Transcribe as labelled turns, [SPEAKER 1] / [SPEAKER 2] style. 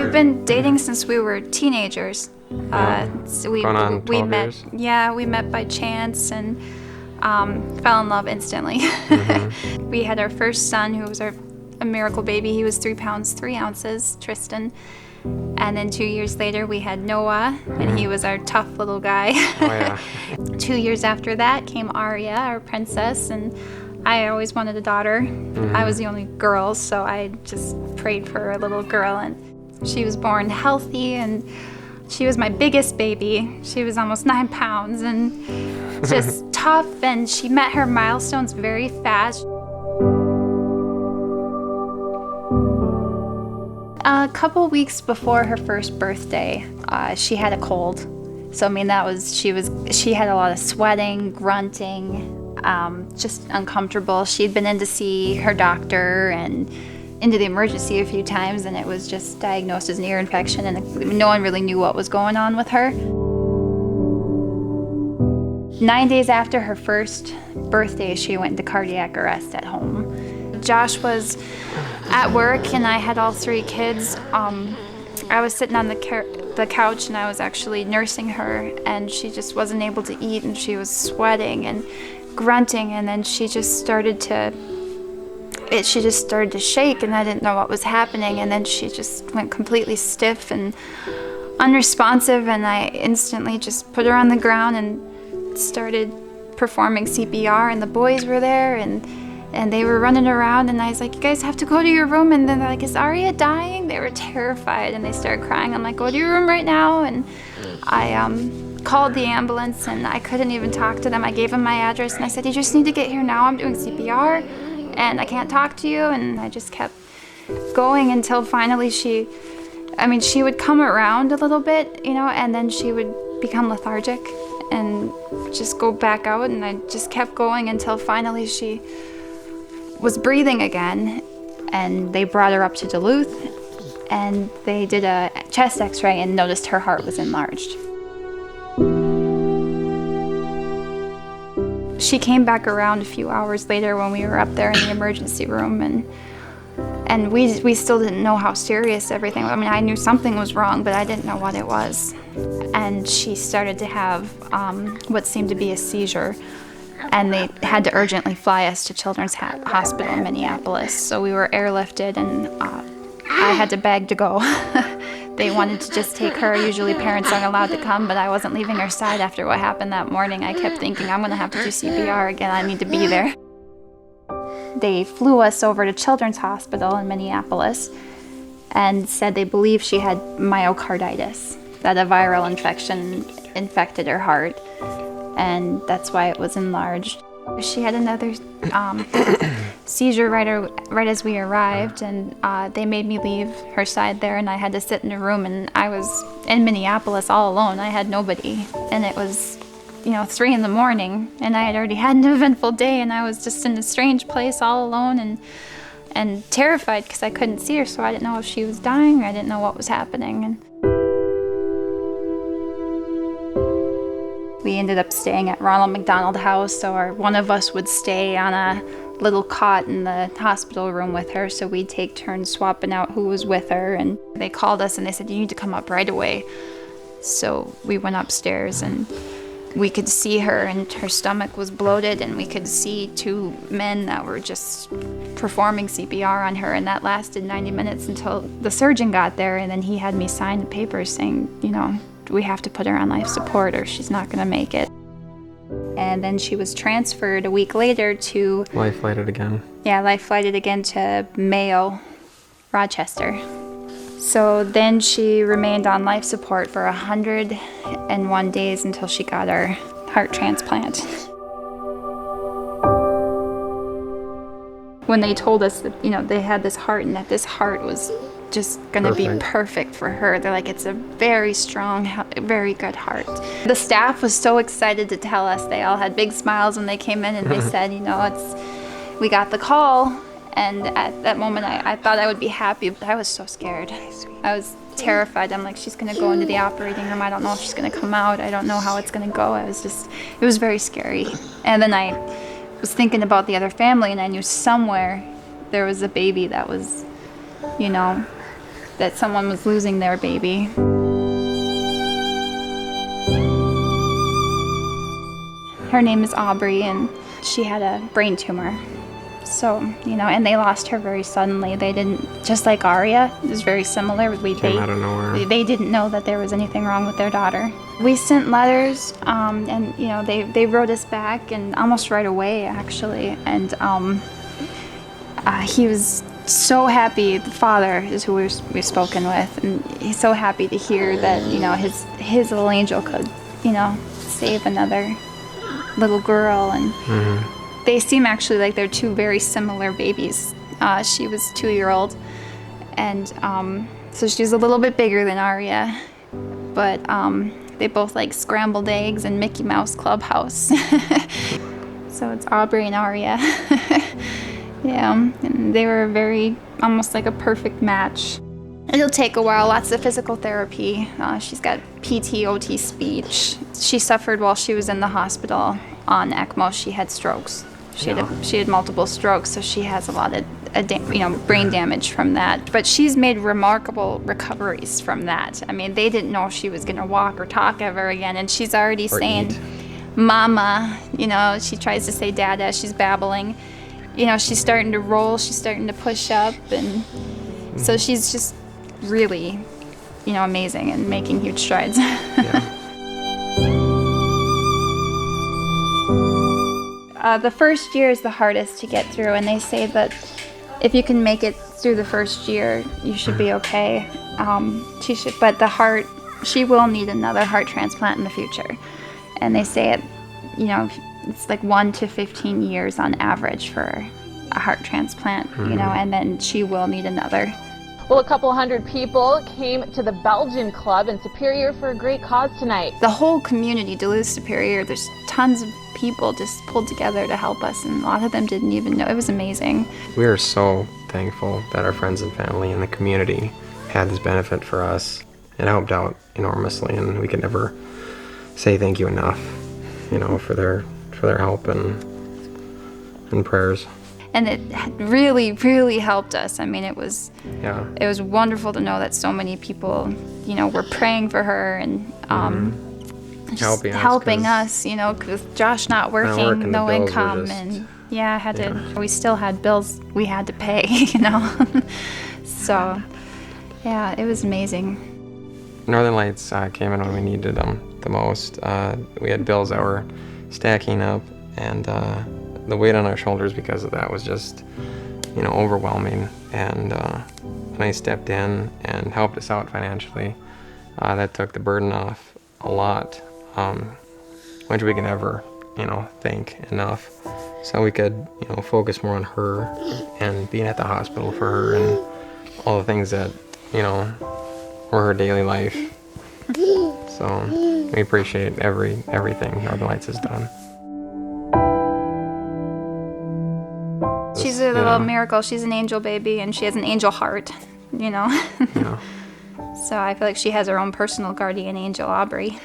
[SPEAKER 1] we've been dating since we were teenagers. So we met.
[SPEAKER 2] Years?
[SPEAKER 1] Yeah, we met by chance and fell in love instantly. We had our first son, who was a miracle baby. He was 3 pounds 3 ounces, Tristan. And then 2 years later, we had Noah, and he was our tough little guy.
[SPEAKER 2] Oh, yeah.
[SPEAKER 1] 2 years after that came Aria, our princess, and I always wanted a daughter. I was the only girl, so I just prayed for a little girl, and she was born healthy, and she was my biggest baby. She was almost 9 pounds, and just tough, and she met her milestones very fast. A couple weeks before her first birthday, she had a cold. So I mean, she had a lot of sweating, grunting, just uncomfortable. She'd been in to see her doctor and into the emergency a few times, and it was just diagnosed as an ear infection, and no one really knew what was going on with her. 9 days after her first birthday, she went into cardiac arrest at home. Josh was at work, and I had all 3 kids. I was sitting on the couch, and I was actually nursing her, and she just wasn't able to eat, and she was sweating and grunting, and then she just started to shake, and I didn't know what was happening, and then she just went completely stiff and unresponsive, and I instantly just put her on the ground and started performing CPR, and the boys were there, and they were running around, and I was like, you guys have to go to your room. And then they're like, is Aria dying? They were terrified, and they started crying. I'm like, go to your room right now. And I called the ambulance, and I couldn't even talk to them. I gave them my address, and I said, you just need to get here now. I'm doing CPR, and I can't talk to you. And I just kept going until finally she would come around a little bit, and then she would become lethargic and just go back out. And I just kept going until finally she was breathing again, and they brought her up to Duluth, and they did a chest x-ray and noticed her heart was enlarged. She came back around a few hours later when we were up there in the emergency room, and we still didn't know how serious everything was. I mean, I knew something was wrong, but I didn't know what it was. And she started to have what seemed to be a seizure, and they had to urgently fly us to Children's Hospital in Minneapolis. So we were airlifted, and I had to beg to go. They wanted to just take her. Usually parents aren't allowed to come, but I wasn't leaving her side after what happened that morning. I kept thinking, I'm gonna have to do CPR again. I need to be there. They flew us over to Children's Hospital in Minneapolis and said they believe she had myocarditis, that a viral infection infected her heart, and that's why it was enlarged. She had another seizure right as we arrived, and they made me leave her side there, and I had to sit in a room, and I was in Minneapolis all alone. I had nobody, and it was 3 in the morning, and I had already had an eventful day, and I was just in a strange place all alone and terrified because I couldn't see her, so I didn't know if she was dying. I didn't know what was happening. And we ended up staying at Ronald McDonald House, so one of us would stay on a little cot in the hospital room with her, so we'd take turns swapping out who was with her. And they called us and they said, you need to come up right away. So we went upstairs, and we could see her, and her stomach was bloated, and we could see 2 men that were just performing CPR on her, and that lasted 90 minutes until the surgeon got there, and then he had me sign the papers saying, we have to put her on life support or she's not gonna make it. And then she was transferred a week later to...
[SPEAKER 2] Life flighted again.
[SPEAKER 1] Yeah, life flighted again to Mayo, Rochester. So then she remained on life support for 101 days until she got her heart transplant. When they told us that, they had this heart, and that this heart was just gonna be perfect for her, they're like, it's a very strong, very good heart. The staff was so excited to tell us. They all had big smiles when they came in, and they said, we got the call. And at that moment, I thought I would be happy, but I was so scared. I was terrified. I'm like, she's gonna go into the operating room. I don't know if she's gonna come out. I don't know how it's gonna go. It was very scary. And then I was thinking about the other family, and I knew somewhere there was a baby that was, that someone was losing their baby. Her name is Aubrey, and she had a brain tumor. So, you know, and they lost her very suddenly. They didn't, just like Aria, it was very similar.
[SPEAKER 2] Came out of nowhere.
[SPEAKER 1] They didn't know that there was anything wrong with their daughter. We sent letters, and, you know, they wrote us back, and almost right away, actually. And he was so happy. The father is who we've spoken with, and he's so happy to hear that, you know, his little angel could, you know, save another little girl. And they seem actually like they're two very similar babies. She was 2-year-old, and so she's a little bit bigger than Aria, but they both like scrambled eggs and Mickey Mouse Clubhouse. So it's Aubrey and Aria. Yeah, and they were almost like a perfect match. It'll take a while, lots of physical therapy. She's got PT, OT, speech. She suffered while she was in the hospital on ECMO. She had strokes. She had multiple strokes, so she has a lot of brain damage from that. But she's made remarkable recoveries from that. I mean, they didn't know if she was going to walk or talk ever again, and she's already saying,
[SPEAKER 2] eat.
[SPEAKER 1] Mama, you know, she tries to say Dada, she's babbling. You know, she's starting to roll, she's starting to push up, and so she's just really, you know, amazing and making huge strides.
[SPEAKER 2] Yeah.
[SPEAKER 1] The first year is the hardest to get through, and they say that if you can make it through the first year, you should be okay. But the heart, she will need another heart transplant in the future. And they say it, you know, it's like 1 to 15 years on average for a heart transplant, you know, and then she will need another.
[SPEAKER 3] Well, a couple hundred people came to the Belgian Club in Superior for a great cause tonight.
[SPEAKER 1] The whole community, Duluth, Superior, there's tons of people just pulled together to help us, and a lot of them didn't even know. It was amazing.
[SPEAKER 2] We are so thankful that our friends and family and the community had this benefit for us. It helped out enormously, and we can never say thank you enough, you know, for their help and prayers.
[SPEAKER 1] And it really, really helped us. I mean, it was wonderful to know that so many people, you know, were praying for her and just helping us, you know, with Josh not working, no income, and we still had bills we had to pay, you know. So, yeah, it was amazing.
[SPEAKER 2] Northern Lights came in when we needed them the most. We had bills that were stacking up, and the weight on our shoulders because of that was just, you know, overwhelming. And when they stepped in and helped us out financially, that took the burden off a lot, which we can never, you know, thank enough. So we could, you know, focus more on her and being at the hospital for her and all the things that, you know, were her daily life. So we appreciate everything Northern Lights has done.
[SPEAKER 1] She's a little miracle. She's an angel baby, and she has an angel heart, you know.
[SPEAKER 2] Yeah.
[SPEAKER 1] So I feel like she has her own personal guardian angel, Aubrey.